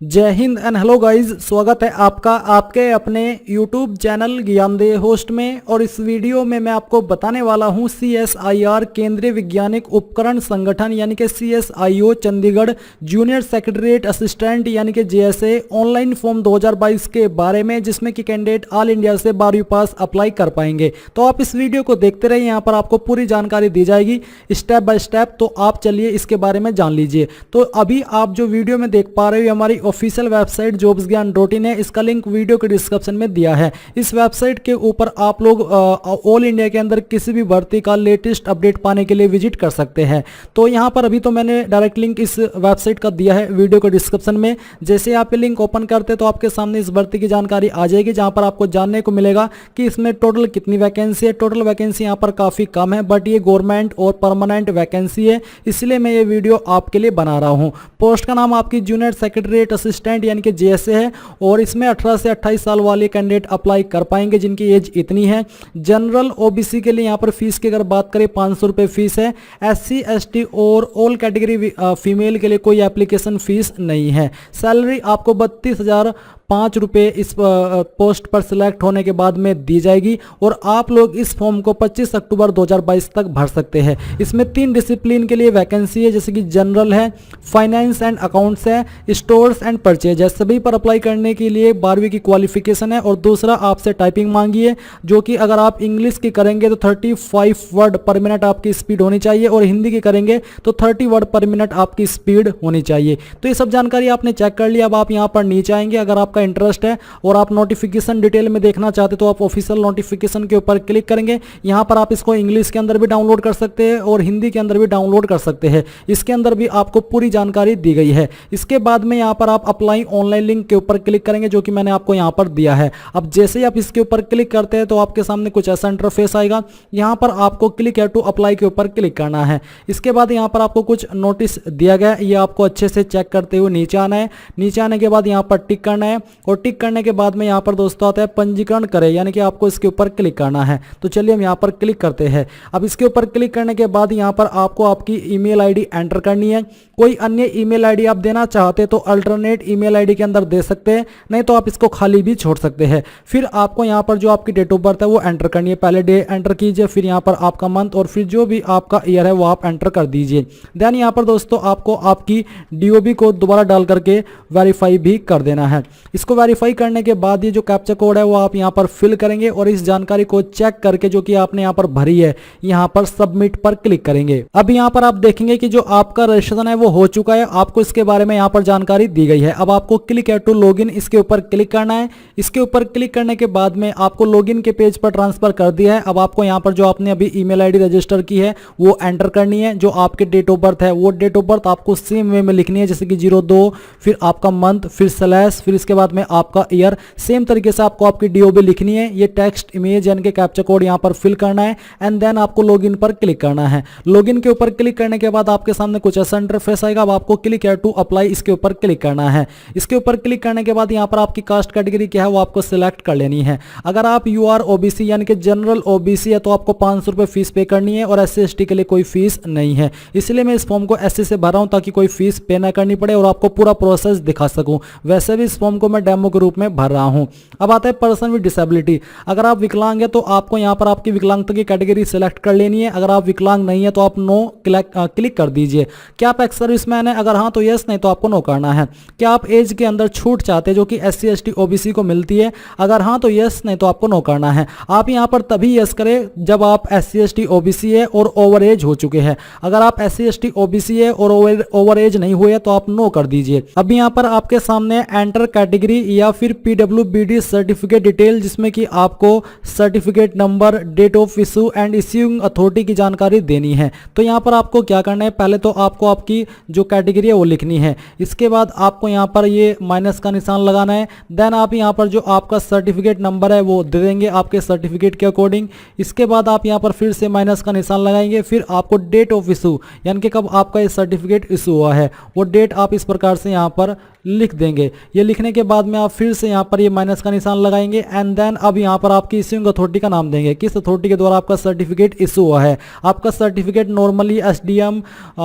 जय Hind and hello guys, स्वागत है आपका आपके अपने YouTube चैनल ज्ञानदेह होस्ट में। और इस वीडियो में मैं आपको बताने वाला हूं CSIR केंद्रीय वैज्ञानिक उपकरण संगठन यानी कि CSIO Chandigarh junior secretariat assistant यानी कि JSA ऑनलाइन फॉर्म 2022 के बारे में, जिसमें कि कैंडिडेट ऑल इंडिया से 12वीं पास अप्लाई कर पाएंगे। तो आप इस वीडियो को देखते रहिए, यहाँ पर आपको पूरी जानकारी दी जाएगी स्टेप बाय स्टेप। तो आप चलिए इसके बारे में जान लीजिए। तो अभी आप जो वीडियो में देख पा रहे हो हमारी ऑफिशियल वेबसाइट jobsgyan.in है। इसका लिंक वीडियो के डिस्क्रिप्शन में दिया है। इस वेबसाइट के ऊपर आप लोग ऑल इंडिया के अंदर किसी भी भर्ती का लेटेस्ट अपडेट पाने के लिए विजिट कर सकते हैं। तो यहाँ पर अभी तो मैंने डायरेक्ट लिंक इस वेबसाइट का दिया है वीडियो के डिस्क्रिप्शन में। जैसे आप ये लिंक ओपन करते तो आपके सामने इस भर्ती की जानकारी आ जाएगी, जहाँ पर आपको जानने को मिलेगा कि इसमें टोटल कितनी वैकेंसी है। टोटल वैकेंसी यहाँ पर काफ़ी कम है, बट ये गवर्नमेंट और परमानेंट वैकेंसी है, इसलिए मैं ये वीडियो आपके लिए बना रहा हूँ। पोस्ट का नाम आपकी जूनियर सेक्रेटरीट असिस्टेंट यानी कि JSA है, और इसमें 18 से 28 साल वाले कैंडिडेट अप्लाई कर पाएंगे जिनकी एज इतनी है। जनरल OBC के लिए यहाँ पर फीस की अगर बात करें 500 रुपये फीस है। SC ST और ऑल कैटेगरी फीमेल के लिए कोई एप्लीकेशन फीस नहीं है। सैलरी आपको 32,005 रुपये इस पोस्ट पर सिलेक्ट होने के बाद में दी जाएगी, और आप लोग इस फॉर्म को 25 अक्टूबर 2022 तक भर सकते हैं। इसमें 3 डिसिप्लिन के लिए वैकेंसी है, जैसे कि जनरल है, फाइनेंस एंड अकाउंट्स है, स्टोर्स एंड परचेज है। सभी पर अप्लाई करने के लिए 12वीं की क्वालिफिकेशन है, और दूसरा आपसे टाइपिंग मांगी है, जो कि अगर आप इंग्लिश की करेंगे तो 35 वर्ड पर मिनट आपकी स्पीड होनी चाहिए, और हिंदी की करेंगे तो 30 वर्ड पर मिनट आपकी स्पीड होनी चाहिए। तो ये सब जानकारी आपने चेक कर लिया। अब आप यहाँ पर नीचे आएंगे, अगर आपका इंटरेस्ट है और आप नोटिफिकेशन डिटेल में देखना चाहते तो आप ऑफिशियल नोटिफिकेशन के ऊपर क्लिक करेंगे। यहाँ पर आप इसको इंग्लिश के अंदर भी डाउनलोड कर सकते हैं और हिंदी के अंदर भी डाउनलोड कर सकते हैं। इसके अंदर भी आपको पूरी जानकारी दी गई है। इसके बाद में यहाँ पर आप अप्लाई ऑनलाइन लिंक के ऊपर क्लिक करेंगे, जो कि मैंने आपको यहाँ पर दिया है। अब जैसे ही आप इसके ऊपर क्लिक करते हैं तो आपके सामने कुछ ऐसा इंटरफेस आएगा। यहाँ पर आपको क्लिक है टू अप्लाई के ऊपर क्लिक करना है। इसके बाद यहाँ पर आपको कुछ नोटिस दिया गया है, ये आपको अच्छे से चेक करते हुए नीचे आना है। नीचे आने के बाद यहाँ पर टिक करना है, और टिक करने के बाद में यहाँ पर दोस्तों आता है पंजीकरण करें, यानी कि आपको इसके ऊपर क्लिक करना है। तो चलिए हम यहाँ पर क्लिक करते हैं। अब इसके ऊपर क्लिक करने के बाद यहाँ पर आपको आपकी ईमेल आईडी एंटर करनी है। कोई अन्य ईमेल आईडी आप देना चाहते तो अल्टरनेट ईमेल आईडी के अंदर दे सकते हैं, नहीं तो आप इसको खाली भी छोड़ सकते हैं। फिर आपको यहाँ पर जो आपकी डेट ऑफ बर्थ है वो एंटर करनी है। पहले डे एंटर कीजिए, फिर यहाँ पर आपका मंथ, और फिर जो भी आपका ईयर है वो आप एंटर कर दीजिए। देन यहाँ पर दोस्तों आपको आपकी DOB को दोबारा डाल करके वेरीफाई भी कर देना है। इसको वेरीफाई करने के बाद ये जो कैप्चा कोड है वो आप यहाँ पर फिल करेंगे, और इस जानकारी को चेक करके जो कि आपने यहाँ पर भरी है यहाँ पर सबमिट पर क्लिक करेंगे। अब यहाँ पर आप देखेंगे कि जो आपका रजिस्ट्रेशन है वो हो चुका है। आपको इसके बारे में यहाँ पर जानकारी दी गई है। अब आपको क्लिक है टू लॉगिन, इसके ऊपर क्लिक करना है। इसके ऊपर क्लिक करने के बाद में आपको लॉगिन के पेज पर ट्रांसफर कर दिया है। अब आपको यहाँ पर जो आपने अभी ईमेल आईडी रजिस्टर की है वो एंटर करनी है। जो आपके डेट ऑफ बर्थ है वो डेट ऑफ बर्थ आपको सेम वे में लिखनी है, जैसे कि 02, फिर आपका मंथ, फिर स्लैश, फिर इसके बाद में आपका ईयर। सेम तरीके से आपको आपकी DOB लिखनी है। ये टेक्स्ट इमेज यानी कि कैप्चा कोड यहाँ पर फिल करना है, एंड देन आपको लॉगिन पर क्लिक करना है। लॉगिन के ऊपर क्लिक करने के बाद आपके सामने कुछ ऐसा इंटरफेस आएगा। अब आपको क्लिक है टू अप्लाई, इसके ऊपर क्लिक करना है। इसके ऊपर क्लिक करने के बाद यहाँ पर आपकी कास्ट कैटेगरी क्या है वो आपको सिलेक्ट कर लेनी है। अगर आप UR OBC यानी कि जनरल OBC है तो आपको 500 रुपये फीस पे करनी है, और SC ST के लिए कोई फीस नहीं है। इसलिए मैं इस फॉर्म को SC से भरा हूँ ताकि कोई फीस पे ना करनी पड़े और आपको पूरा प्रोसेस दिखा सकूँ। वैसे भी इस फॉर्म को मैं डेमो के रूप में भर रहा हूँ। अब आता है पर्सन विद डिसेबिलिटी। अगर आप विकलांग है तो आपको यहाँ पर आपकी विकलांगता की कैटेगरी सिलेक्ट कर लेनी है। अगर आप विकलांग नहीं है तो आप नो क्लिक कर दीजिए। क्या आप एक्स सर्विसमैन है? अगर हाँ तो यस, नहीं तो आपको नो करना है। क्या आप एज के अंदर छूट चाहते हैं जो कि SC ST OBC को मिलती है? अगर हाँ तो यस, नहीं तो आपको नो करना है। आप यहाँ पर तभी यस करें जब आप SC ST OBC है और ओवर एज हो चुके हैं। अगर आप SC ST OBC है और ओवर एज नहीं हुए तो आप नो कर दीजिए। अब यहाँ पर आपके सामने एंटर कैटेगरी या फिर PWBD सर्टिफिकेट डिटेल, जिसमें कि आपको certificate number, date of issue and issuing authority की जानकारी देनी है। तो यहाँ पर आपको क्या करना है, पहले तो आपको आपकी जो कैटेगरी है वो लिखनी है। इसके बाद आपको यहाँ पर ये माइनस का निशान लगाना है। देन आप यहाँ पर जो आपका सर्टिफिकेट नंबर है वो दे देंगे आपके सर्टिफिकेट के अकॉर्डिंग। इसके बाद आप यहाँ पर फिर से माइनस का निशान लगाएंगे। फिर आपको डेट ऑफ इशू यानी कि कब आपका ये सर्टिफिकेट इशू हुआ है वो डेट आप इस प्रकार से यहाँ पर लिख देंगे। ये लिखने के बाद में आप फिर से यहाँ पर ये माइनस का निशान लगाएंगे एंड देन अब यहाँ पर आपकी इश्यूइंग अथॉरिटी का नाम देंगे, किस अथॉरिटी के द्वारा आपका सर्टिफिकेट इशू हुआ है। आपका सर्टिफिकेट नॉर्मली एसडीएम,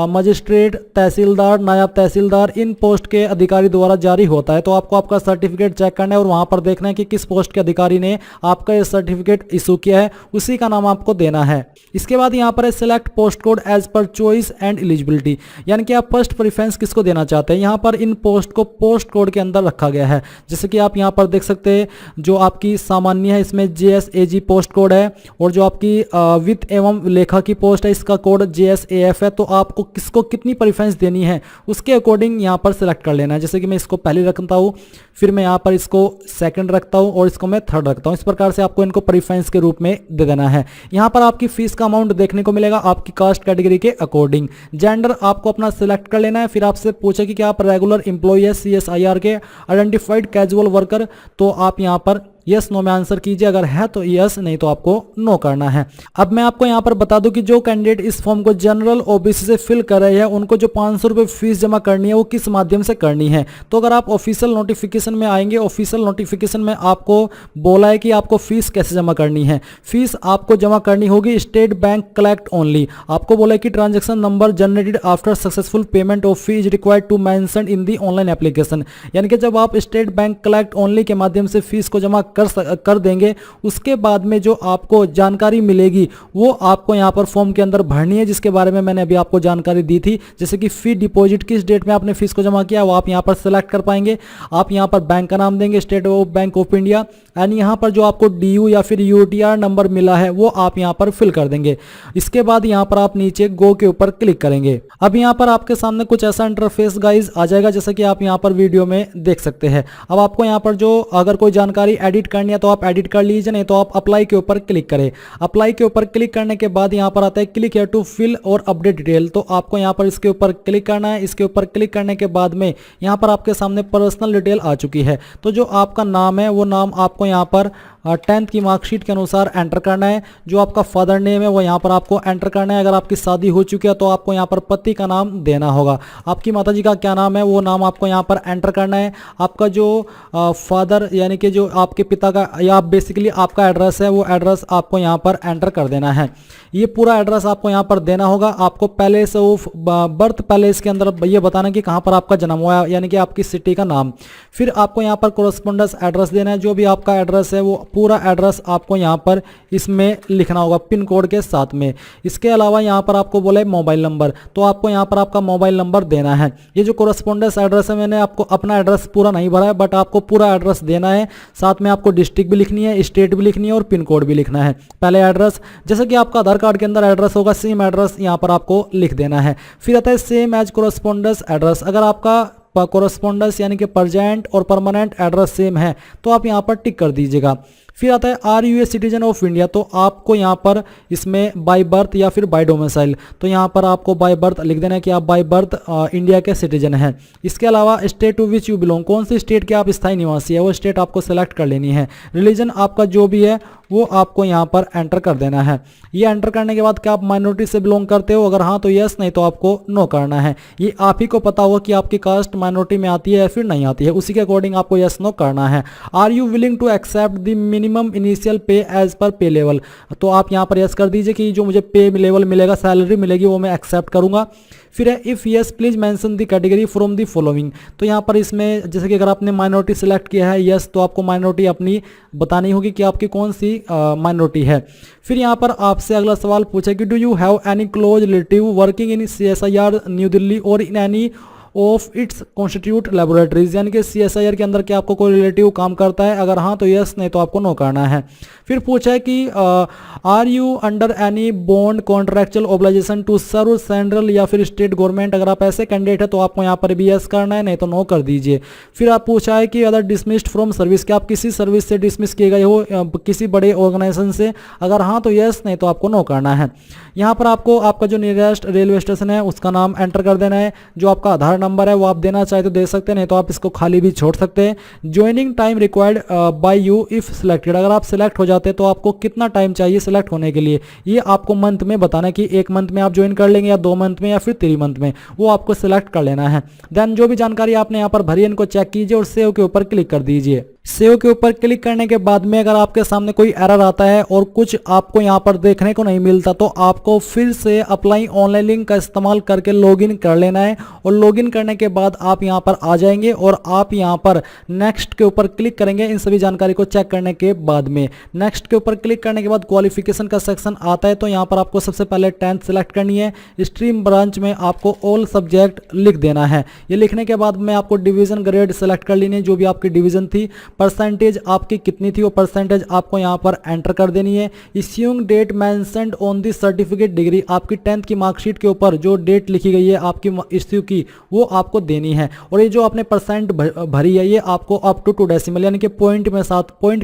मजिस्ट्रेट, तहसीलदार, नायब तहसीलदार इन पोस्ट के अधिकारी द्वारा जारी होता है। तो आपको आपका सर्टिफिकेट चेक करना है और वहां पर देखना है कि किस पोस्ट के अधिकारी ने आपका ये सर्टिफिकेट इशू किया है, उसी का नाम आपको देना है। इसके बाद यहाँ पर है select post code as per choice and eligibility, यानी कि आप फर्स्ट प्रेफरेंस किसको देना चाहते हैं। यहाँ पर इन पोस्ट को पोस्ट कोड के अंदर रखा गया है, जैसे कि आप यहाँ पर देख सकते हैं जो आपकी सामान्य है इसमें JSAG पोस्ट कोड है, और जो आपकी वित्त एवं लेखा की पोस्ट है इसका कोड JSAF है। तो आपको किसको कितनी प्रेफरेंस देनी है उसके अकॉर्डिंग यहाँ पर सिलेक्ट कर लेना है। जैसे कि मैं इसको पहले रखता हूँ, फिर मैं यहाँ पर इसको सेकंड रखता हूँ और इसको मैं थर्ड रखता हूँ। इस प्रकार से आपको इनको प्रेफरेंस के रूप में दे देना है। यहाँ पर आपकी फीस का अमाउंट देखने को मिलेगा आपकी कास्ट कैटेगरी के अकॉर्डिंग। जेंडर आपको अपना सिलेक्ट कर लेना है। फिर आपसे पूछे कि क्या आप रेगुलर एम्प्लॉय है CSIR के, आइडेंटिफाइड कैजुअल वर्कर, तो आप यहाँ पर यस नो में आंसर कीजिए, अगर है तो यस, नहीं तो आपको नो करना है। अब मैं आपको यहाँ पर बता दूं कि जो कैंडिडेट इस फॉर्म को जनरल OBC से फिल कर रहे हैं उनको जो 500 रुपये फीस जमा करनी है वो किस माध्यम से करनी है। तो अगर आप ऑफिशियल नोटिफिकेशन में आएंगे, ऑफिशियल नोटिफिकेशन में आपको बोला है कि आपको फीस कैसे जमा करनी है। फीस आपको जमा करनी होगी स्टेट बैंक कलेक्ट ओनली। आपको बोला है कि transaction number generated after successful payment of fee is required to mention in the online application, यानी कि जब आप स्टेट बैंक कलेक्ट ओनली के माध्यम से फीस को जमा कर देंगे उसके बाद में जो आपको जानकारी मिलेगी वो आपको यहाँ पर फॉर्म के अंदर भरनी है, जिसके बारे में मैंने अभी आपको जानकारी दी थी। जैसे कि फी डिपॉजिट किस डेट में आपने फीस को जमा किया वो आप यहाँ पर सिलेक्ट कर पाएंगे। आप यहाँ पर बैंक का नाम देंगे state bank of India, and यहाँ पर जो आपको DU या फिर UTR नंबर मिला है वो आप यहाँ पर फिल कर देंगे। इसके बाद यहाँ पर आप नीचे गो के ऊपर क्लिक करेंगे। अब यहाँ पर आपके सामने कुछ ऐसा इंटरफेस गाइज आ जाएगा जैसा कि आप यहाँ पर वीडियो में देख सकते हैं। अब आपको यहाँ पर जो अगर कोई जानकारी एडिट करनी है तो आप एडिट कर लीजिए, नहीं तो आप अप्लाई के ऊपर क्लिक करें। अप्लाई के ऊपर क्लिक करने के बाद यहाँ पर आता है क्लिक हियर टू फिल और अपडेट डिटेल, तो आपको यहाँ पर इसके ऊपर क्लिक करना है। इसके ऊपर क्लिक करने के बाद में यहाँ पर आपके सामने पर्सनल डिटेल आ चुकी है। तो जो आपका नाम है वो नाम आपको यहाँ पर 10th की मार्कशीट के अनुसार एंटर करना है। जो आपका फादर नेम है वो यहाँ पर आपको एंटर करना है। अगर आपकी शादी हो चुकी है तो आपको यहाँ पर पति का नाम देना होगा। आपकी माताजी का क्या नाम है वो नाम आपको यहाँ पर एंटर करना है। आपका जो फादर यानी कि जो आपके पिता का या बेसिकली आपका एड्रेस है वो एड्रेस आपको यहाँ पर एंटर कर देना है। ये पूरा एड्रेस आपको यहाँ पर देना होगा। आपको पैलेस ऑफ बर्थ पैलेस के अंदर ये बताना कि कहाँ पर आपका जन्म हुआ है, यानी कि आपकी सिटी का नाम। फिर आपको यहाँ पर कोरस्पोंडेंस एड्रेस देना है। जो भी आपका एड्रेस है वो पूरा एड्रेस आपको यहाँ पर इसमें लिखना होगा पिन कोड के साथ में। इसके अलावा यहाँ पर आपको बोला है मोबाइल नंबर, तो आपको यहाँ पर आपका मोबाइल नंबर देना है। ये जो कोरस्पोंडेंस एड्रेस है मैंने आपको अपना एड्रेस पूरा नहीं भरा है, बट आपको पूरा एड्रेस देना है। साथ में आपको डिस्ट्रिक्ट भी लिखनी है, स्टेट भी लिखनी है और पिन कोड भी लिखना है। पहले एड्रेस जैसे कि आपका आधार कार्ड के अंदर एड्रेस होगा सेम एड्रेस यहाँ पर आपको लिख देना है। फिर आता है सेम एज कोरस्पोंडेंस एड्रेस। अगर आपका कोरस्पोंडेंस यानी कि प्रेजेंट और परमानेंट एड्रेस सेम है तो आप यहाँ पर टिक कर दीजिएगा। फिर आता है are you a citizen of India, तो आपको यहाँ पर इसमें बाय बर्थ या फिर बाय डोमिसाइल, तो यहाँ पर आपको बाय बर्थ लिख देना है कि आप बाय बर्थ इंडिया के सिटीजन हैं। इसके अलावा state to which you belong, कौन सी स्टेट के आप स्थायी निवासी है वो स्टेट आपको सेलेक्ट कर लेनी है। रिलीजन आपका जो भी है वो आपको यहाँ पर एंटर कर देना है। ये एंटर करने के बाद क्या आप माइनॉरिटी से बिलोंग करते हो, अगर हाँ तो यस, नहीं तो आपको नो करना है। ये आप ही को पता होगा कि आपकी कास्ट माइनॉरिटी में आती है या फिर नहीं आती है, उसी के अकॉर्डिंग आपको यस नो करना है। Are you willing to accept the minimum initial pay as per pay level, तो आप यहाँ पर यस कर दीजिए कि जो मुझे पे लेवल मिलेगा, सैलरी मिलेगी, वो मैं एक्सेप्ट करूंगा। फिर है if yes please mention the category from the following, तो यहाँ पर इसमें जैसे कि अगर आपने माइनॉरिटी सिलेक्ट किया है यस, तो आपको माइनॉरिटी अपनी बतानी होगी कि आपकी कौन सी माइनॉरिटी है। फिर यहाँ पर आपसे अगला सवाल पूछे कि do you have any close relative working in CSIR new Delhi और in any of its constituent laboratories, यानी कि CSIR के अंदर क्या आपको कोई रिलेटिव काम करता है, अगर हाँ तो यस, नहीं तो आपको नो करना है। फिर पूछा है कि are you under any bond contractual obligation to serve central या फिर स्टेट गवर्नमेंट, अगर आप ऐसे कैंडिडेट है तो आपको यहाँ पर भी यस करना है, नहीं तो नो कर दीजिए। फिर आप पूछा है कि अदर डिसमिस्ड फ्रॉम सर्विस, क्या आप किसी सर्विस से डिसमिस किए गए हो किसी बड़े ऑर्गेनाइजेशन से, अगर हाँ तो यस, नहीं तो आपको नो करना है। यहाँ पर आपको आपका जो नियरेस्ट रेलवे स्टेशन है उसका नाम एंटर कर देना है। जो आपका आधार नंबर है वो आप देना चाहे तो दे सकते हैं, नहीं तो आप इसको खाली भी छोड़ सकते हैं। Joining time required by you if selected, अगर आप सिलेक्ट हो जाते हैं तो आपको कितना टाइम चाहिए सिलेक्ट होने के लिए, ये आपको मंथ में बताना है कि 1 मंथ में आप ज्वाइन कर लेंगे या 2 मंथ में या फिर 3 मंथ में, वो आपको सिलेक्ट कर लेना है। देन जो भी जानकारी आपने यहाँ पर भरी है इनको चेक कीजिए और सेव के ऊपर क्लिक कर दीजिए। सेव के ऊपर क्लिक करने के बाद में अगर आपके सामने कोई एरर आता है और कुछ आपको यहाँ पर देखने को नहीं मिलता तो आपको फिर से अप्लाई ऑनलाइन लिंक का इस्तेमाल करके लॉगिन कर लेना है, और लॉगिन करने के बाद आप यहाँ पर आ जाएंगे और आप यहाँ पर नेक्स्ट के ऊपर क्लिक करेंगे। इन सभी जानकारी को चेक करने के बाद में नेक्स्ट के ऊपर क्लिक करने के बाद क्वालिफिकेशन का सेक्शन आता है, तो यहाँ पर आपको सबसे पहले 10th सेलेक्ट करनी है। स्ट्रीम ब्रांच में आपको ऑल सब्जेक्ट लिख देना है। ये लिखने के बाद में आपको डिवीजन ग्रेड सेलेक्ट कर लेनी है, जो भी आपकी डिवीजन थी, परसेंटेज आपकी कितनी थी वो परसेंटेज आपको यहाँ पर एंटर कर देनी है। Issuing date mentioned on the certificate degree, आपकी 10th की मार्कशीट के ऊपर जो डेट लिखी गई है आपकी इश्यू की वो आपको देनी है, और ये जो आपने परसेंट भरी है ये आपको अप टू डेसिमल यानी कि पॉइंट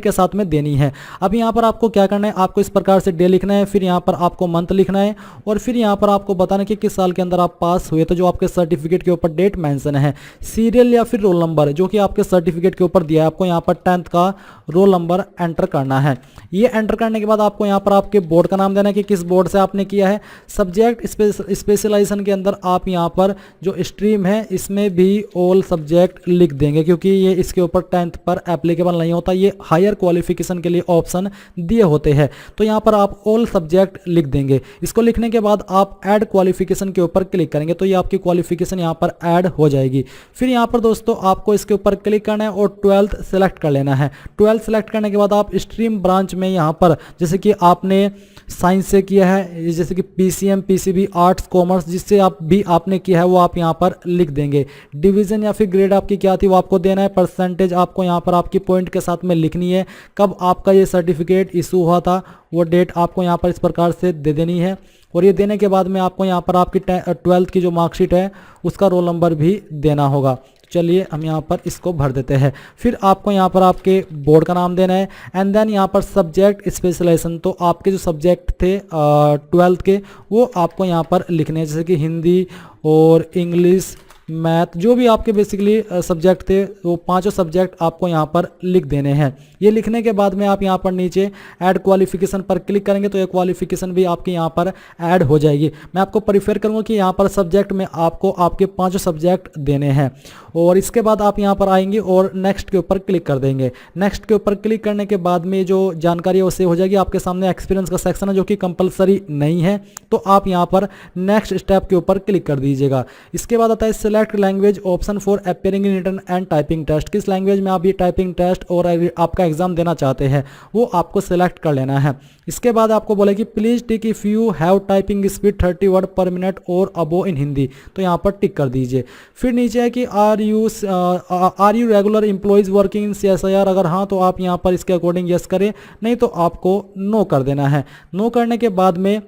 के साथ में देनी है। अब यहाँ पर आपको क्या करना है, आपको इस प्रकार से डे लिखना है, फिर यहाँ पर आपको मंथ लिखना है, और फिर यहाँ पर आपको बताना कि किस साल के अंदर आप पास हुए, तो जो आपके सर्टिफिकेट के ऊपर डेट मेंशन है, सीरियल या फिर रोल नंबर जो कि आपके सर्टिफिकेट के ऊपर दिया है, आपको यहाँ पर 10th का रोल नंबर एंटर करना है। ये एंटर करने के बाद आपको यहाँ पर आपके बोर्ड का नाम देना है कि किस बोर्ड से आपने किया है। सब्जेक्ट स्पेशलाइजेशन के अंदर आप यहाँ पर जो स्ट्रीम है इसमें भी ऑल सब्जेक्ट लिख देंगे, क्योंकि ये इसके ऊपर 10th पर एप्लीकेबल नहीं होता, ये हायर क्वालिफिकेशन के लिए ऑप्शन दिए होते हैं, तो यहाँ पर आप ऑल सब्जेक्ट लिख देंगे। इसको लिखने के बाद आप ऐड क्वालिफिकेशन के ऊपर क्लिक करेंगे तो ये आपकी क्वालिफिकेशन यहाँ पर ऐड हो जाएगी। फिर यहाँ पर दोस्तों आपको इसके ऊपर क्लिक करना है और 12th सेलेक्ट कर लेना है। 12th सेलेक्ट करने के बाद आप स्ट्रीम ब्रांच में यहाँ पर जैसे कि आपने साइंस से किया है, जैसे कि पीसीएम, पीसीबी, आर्ट्स, कॉमर्स, जिससे आप भी आपने किया है वो आप यहाँ पर लिख देंगे। डिवीजन या फिर ग्रेड आपकी क्या थी वो आपको देना है। परसेंटेज आपको यहाँ पर आपकी पॉइंट के साथ में लिखनी है। कब आपका ये सर्टिफिकेट इशू हुआ था वो डेट आपको यहाँ पर इस प्रकार से दे देनी है, और ये देने के बाद में आपको यहाँ पर आपकी 12th की जो मार्कशीट है उसका रोल नंबर भी देना होगा। चलिए हम यहाँ पर इसको भर देते हैं। फिर आपको यहाँ पर आपके बोर्ड का नाम देना है, एंड देन यहाँ पर सब्जेक्ट स्पेशलाइजेशन, तो आपके जो सब्जेक्ट थे 12th के वो आपको यहाँ पर लिखने हैं, जैसे कि हिंदी और इंग्लिश, मैथ, जो भी आपके बेसिकली सब्जेक्ट थे वो 5 सब्जेक्ट आपको यहाँ पर लिख देने हैं। ये लिखने के बाद में आप यहाँ पर नीचे ऐड क्वालिफिकेशन पर क्लिक करेंगे तो ये क्वालिफिकेशन भी आपके यहाँ पर ऐड हो जाएगी। मैं आपको प्रीफर करूँगा कि यहाँ पर सब्जेक्ट में आपको आपके 5 सब्जेक्ट देने हैं, और इसके बाद आप यहाँ पर आएंगे और नेक्स्ट के ऊपर क्लिक कर देंगे। नेक्स्ट के ऊपर क्लिक करने के बाद में जो जानकारी है वो सेव हो जाएगी। आपके सामने एक्सपीरियंस का सेक्शन है जो कि कंपलसरी नहीं है, तो आप यहाँ पर नेक्स्ट स्टेप के ऊपर क्लिक कर दीजिएगा। इसके बाद आता है select language option for appearing in written and typing test, किस लैंग्वेज में आप ये टाइपिंग टेस्ट और आपका एग्जाम देना चाहते हैं वो आपको सेलेक्ट कर लेना है। इसके बाद आपको बोले कि please tick if you have typing speed 30 word पर मिनट और अबो इन हिंदी, तो यहाँ पर टिक कर दीजिए। फिर नीचे है कि are you regular employees working in CSIR, अगर हाँ तो आप यहाँ पर इसके अकॉर्डिंग यस करें, नहीं तो आपको नो कर देना है। नो करने के बाद में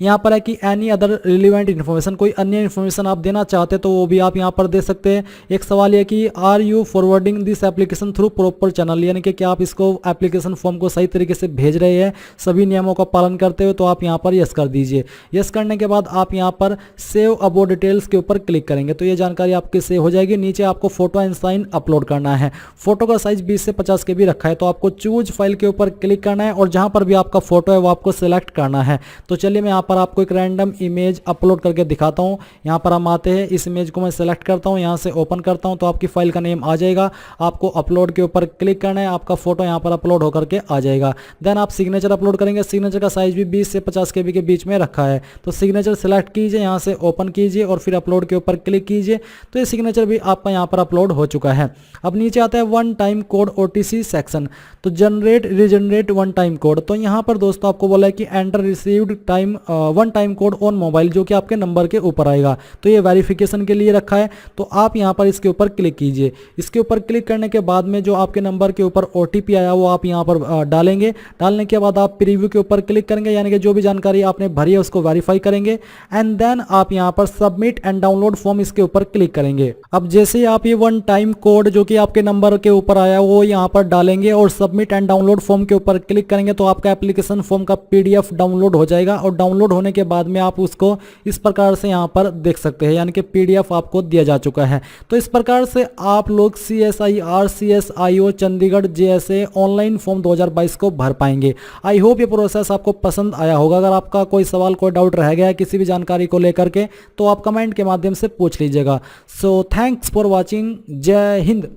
यहाँ पर है कि एनी अदर रिलेवेंट इन्फॉर्मेशन, कोई अन्य इन्फॉर्मेशन आप देना चाहते तो वो भी आप यहाँ पर दे सकते हैं। एक सवाल ये कि are you forwarding this application through proper channel, यानी कि क्या आप इसको एप्लीकेशन फॉर्म को सही तरीके से भेज रहे हैं सभी नियमों का पालन करते हुए, तो आप यहाँ पर यस कर दीजिए। यस करने के बाद आप यहाँ पर सेव अबो डिटेल्स के ऊपर क्लिक करेंगे तो ये जानकारी आपकी सेव हो जाएगी। नीचे आपको फोटो एंड साइन अपलोड करना है। फोटो का साइज 20 से 50 KB रखा है, तो आपको चूज फाइल के ऊपर क्लिक करना है और जहाँ पर भी आपका फोटो है वो आपको सिलेक्ट करना है। तो चलिए मैं यहाँ पर आपको एक रैंडम इमेज अपलोड करके दिखाता हूँ। यहाँ पर हम आते हैं, इस इमेज को मैं सेलेक्ट करता हूँ, यहाँ से ओपन करता हूँ तो आपकी फाइल का नेम आ जाएगा। आपको अपलोड के ऊपर क्लिक करना है, आपका फोटो यहाँ पर अपलोड होकर के आ जाएगा। देन आप सिग्नेचर अपलोड करेंगे। सिग्नेचर का साइज भी 20 से 50 KB के बीच में रखा है, तो सिग्नेचर सेलेक्ट कीजिए, यहाँ से ओपन कीजिए और फिर अपलोड के ऊपर क्लिक कीजिए, तो ये सिग्नेचर भी आपका यहाँ पर अपलोड हो चुका है। अब नीचे आता है one time code OTC section, तो generate regenerate one time code, तो यहाँ पर दोस्तों आपको बोला है कि enter received time one time code on mobile, जो कि आपके नंबर के ऊपर आएगा। तो ये वेरिफिकेशन के लिए रखा है, तो आप यहाँ पर इसके ऊपर क्लिक कीजिए। इसके ऊपर क्लिक करने के बाद में जो आपके नंबर के ऊपर OTP आया वो आप यहाँ पर डालेंगे। डालने के बाद आप प्रीव्यू के ऊपर क्लिक करेंगे, यानी कि जो भी जानकारी आपने भरी है उसको वेरीफाई करेंगे, एंड देन आप यहाँ पर सबमिट एंड डाउनलोड फॉर्म इसके ऊपर क्लिक करेंगे। अब जैसे ही आप ये वन टाइम कोड जो कि आपके नंबर के ऊपर आया वो यहाँ पर डालेंगे और सबमिट एंड डाउनलोड फॉर्म के ऊपर क्लिक करेंगे, तो आपका एप्लीकेशन फॉर्म का PDF डाउनलोड हो जाएगा, और डाउनलोड होने के बाद में आप उसको इस प्रकार से यहाँ पर देख सकते हैं, यानी कि PDF आपको दिया जा चुका है। तो इस प्रकार से आप लोग CSIR CSIO Chandigarh JSA online form 2022 को भर पाएंगे। आई होप ये प्रोसेस आपको पसंद आया होगा। अगर आपका कोई सवाल कोई डाउट रह गया है किसी भी जानकारी को लेकर के तो आप कमेंट के माध्यम से पूछ लीजिएगा। So thanks for watching. जय हिंद।